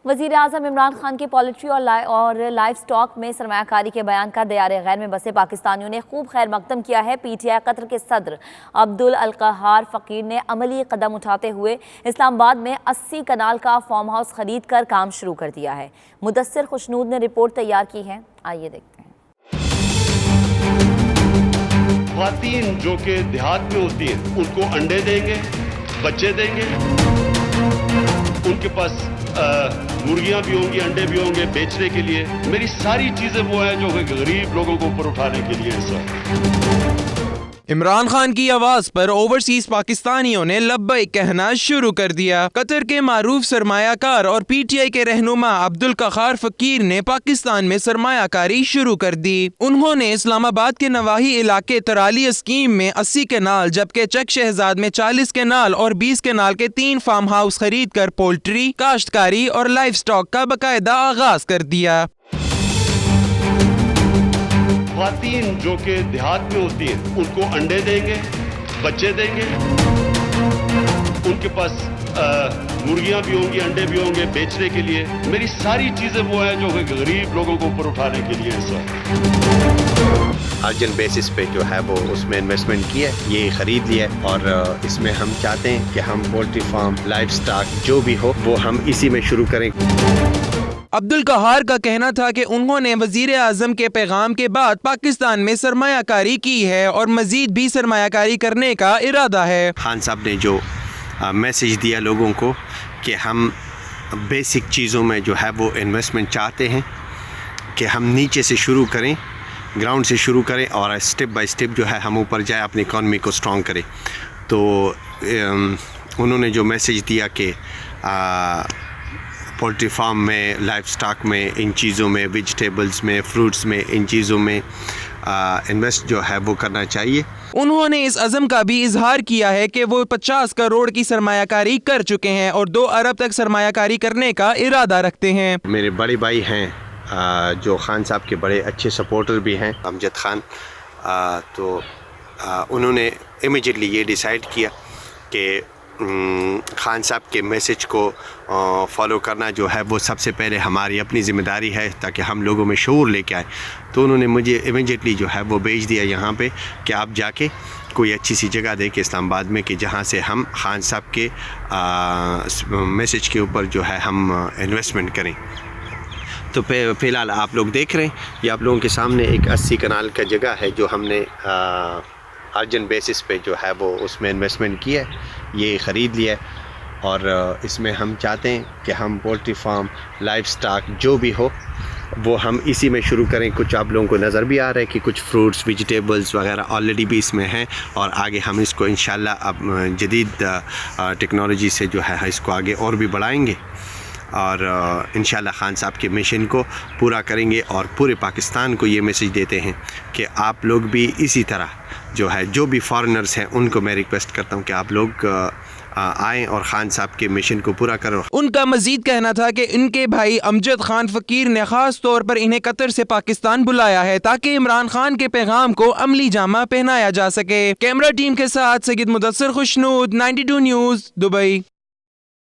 وزیر اعظم عمران خان کی پولٹری اور لائف سٹاک میں سرمایہ کاری کے بیان کا دیار غیر میں بسے پاکستانیوں نے خوب خیر مقدم کیا ہے۔ پی ٹی آئی قطر کے صدر عبدالقہار فقیر نے عملی قدم اٹھاتے ہوئے اسلام آباد میں 80 کنال کا فارم ہاؤس خرید کر کام شروع کر دیا ہے۔ مدثر خوشنود نے رپورٹ تیار کی ہے، آئیے دیکھتے ہیں۔ خواتین جو کہ دیہات میں ہوتی ہیں ان کو انڈے دیں گے، بچے دیں گے، ان کے پاس مرغیاں بھی ہوں گی، انڈے بھی ہوں گے بیچنے کے لیے۔ میری ساری چیزیں وہ ہیں جو کہ غریب لوگوں کو اوپر اٹھانے کے لیے سر۔ عمران خان کی آواز پر اوورسیز پاکستانیوں نے لبیک کہنا شروع کر دیا۔ قطر کے معروف سرمایہ کار اور پی ٹی آئی کے رہنما عبدالقہار فقیر نے پاکستان میں سرمایہ کاری شروع کر دی۔ انہوں نے اسلام آباد کے نواحی علاقے ترالی اسکیم میں 80 کنال جبکہ چک شہزاد میں 40 کنال اور 20 کنال کے 3 فارم ہاؤس خرید کر پولٹری، کاشتکاری اور لائف سٹاک کا باقاعدہ آغاز کر دیا۔ خواتین جو کہ دیہات میں ہوتی ہیں ان کو انڈے دیں گے، بچے دیں گے، ان کے پاس مرغیاں بھی ہوں گی، انڈے بھی ہوں گے بیچنے کے لیے۔ میری ساری چیزیں وہ ہیں جو کہ غریب لوگوں کو اوپر اٹھانے کے لیے سر۔ ارجنٹ بیسس پہ جو ہے وہ اس میں انویسٹمنٹ کی ہے، یہ خرید لیا ہے، اور اس میں ہم چاہتے ہیں کہ ہم پولٹری فارم، لائف سٹاک جو بھی ہو وہ ہم اسی میں شروع کریں۔ عبدالقہار کا کہنا تھا کہ انہوں نے وزیر اعظم کے پیغام کے بعد پاکستان میں سرمایہ کاری کی ہے اور مزید بھی سرمایہ کاری کرنے کا ارادہ ہے۔ خان صاحب نے جو میسج دیا لوگوں کو کہ ہم بیسک چیزوں میں جو ہے وہ انویسٹمنٹ چاہتے ہیں کہ ہم نیچے سے شروع کریں، گراؤنڈ سے شروع کریں اور اسٹیپ بائی اسٹیپ جو ہے ہم اوپر جائیں، اپنی اکانومی کو اسٹرانگ کریں۔ تو انہوں نے جو میسج دیا کہ پولٹری فارم میں، لائف سٹاک میں، ان چیزوں میں، ویجیٹیبلز میں، فروٹس میں، ان چیزوں میں انویسٹ جو ہے وہ کرنا چاہیے۔ انہوں نے اس عزم کا بھی اظہار کیا ہے کہ وہ 50 کروڑ کی سرمایہ کاری کر چکے ہیں اور 2 ارب تک سرمایہ کاری کرنے کا ارادہ رکھتے ہیں۔ میرے بڑے بھائی ہیں جو خان صاحب کے بڑے اچھے سپورٹر بھی ہیں، امجد خان، تو انہوں نے امیجیٹلی یہ ڈیسائیڈ کیا کہ خان صاحب کے میسج کو فالو کرنا جو ہے وہ سب سے پہلے ہماری اپنی ذمہ داری ہے تاکہ ہم لوگوں میں شعور لے کے آئیں۔ تو انہوں نے مجھے امیجیٹلی جو ہے وہ بھیج دیا یہاں پہ کہ آپ جا کے کوئی اچھی سی جگہ دے کے اسلام آباد میں کہ جہاں سے ہم خان صاحب کے میسج کے اوپر جو ہے ہم انویسٹمنٹ کریں۔ تو فی الحال آپ لوگ دیکھ رہے ہیں یہ آپ لوگوں کے سامنے ایک 80 کنال کا جگہ ہے جو ہم نے ارجنٹ بیسس پہ جو ہے وہ اس میں انویسٹمنٹ کی ہے، یہ خرید لیا ہے، اور اس میں ہم چاہتے ہیں کہ ہم پولٹری فارم، لائف سٹاک جو بھی ہو وہ ہم اسی میں شروع کریں۔ کچھ آپ لوگوں کو نظر بھی آ رہا ہے کہ کچھ فروٹس، ویجیٹیبلز وغیرہ آلریڈی بھی اس میں ہیں، اور آگے ہم اس کو انشاءاللہ اب جدید ٹیکنالوجی سے جو ہے اس کو آگے اور بھی بڑھائیں گے، اور انشاءاللہ خان صاحب کے مشن کو پورا کریں گے، اور پورے پاکستان کو یہ میسج دیتے ہیں کہ آپ لوگ بھی اسی طرح جو ہے، جو بھی فارنرز ہیں ان کو میں ریکویسٹ کرتا ہوں کہ آپ لوگ آئیں اور خان صاحب کے مشن کو پورا کرو۔ ان کا مزید کہنا تھا کہ ان کے بھائی امجد خان فقیر نے خاص طور پر انہیں قطر سے پاکستان بلایا ہے تاکہ عمران خان کے پیغام کو عملی جامہ پہنایا جا سکے۔ کیمرہ ٹیم کے ساتھ سید مدثر خوشنود، 92 نیوز، دبئی۔